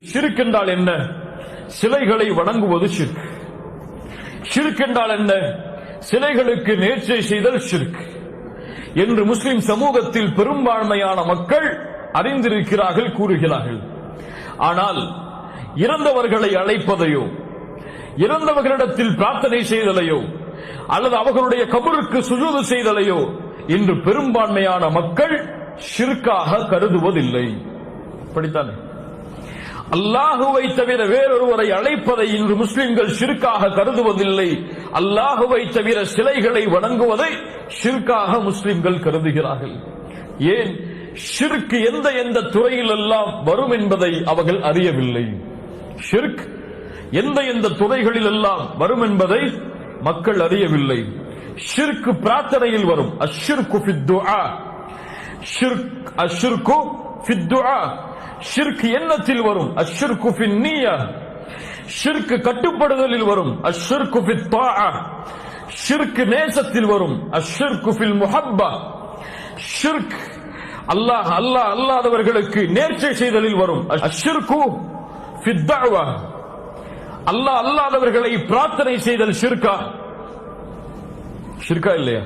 ஷிர்க் என்றால் என்ன? சிலைகளை வணங்குவது ஷிர்க். ஷிர்க் என்றால் என்ன? சிலைகளுக்கு நேர்ச்சை செய்தல் ஷிர்க் என்று முஸ்லிம் சமூகத்தில் பெரும்பான்மையான மக்கள் அறிந்திருக்கிறார்கள், கூறுகிறார்கள். ஆனால் இறந்தவர்களை அழைப்பதையோ, இறந்தவர்களிடத்தில் பிரார்த்தனை செய்தலையோ, அல்லது அவர்களுடைய கபருக்கு சுஜூது செய்தலையோ இன்று பெரும்பான்மையான மக்கள் ஷிர்காக கருதுவதில்லை. படித்தானே, அல்லாஹுவை தவிர வேறொருவரை அழைப்பதை இன்று முஸ்லிம்கள் ஷிர்காக கருதுவதில்லை. அல்லாஹுவை தவிர சிலைகளை வணங்குவதை ஷிர்காக முஸ்லிம்கள் கருதுகிறார்கள். ஏன்? ஷிர்க் எந்த எந்த துறையில் எல்லாம் வரும் என்பதை அவர்கள் அறியவில்லை. ஷிர்க் எந்த எந்த துறைகளில் எல்லாம் வரும் என்பதை மக்கள் அறியவில்லை. ஷிர்க் பிரார்த்தனையில் வரும். அஷ்ஷிர்கு ஃபித் துஆ. அஷ்ஷிர்கு ஃபித் துஆ. ஷிர்க் எண்ணத்தில் வரும். அஷ்ஷிர்கு ஃபின் நிய்யா. ஷிர்க் கட்டுப்படுதலில் வரும். அஷ்ஷிர்கு ஃபித் தாஆ. ஷிர்க் நேசத்தில் வரும். அஷ்ஷிர்கு ஃபில் முஹப்பா. ஷிர்க் அல்லாஹ் அல்லாதவர்களுக்கு நேர்ச்சை செய்தலில் வரும். அஷ்ஷிர்கு ஃபித் தஅவா. அல்லாஹ் அல்லாதவர்களை பிரார்த்தனை செய்தல் ஷிர்கா? ஷிர்கா இல்லையா?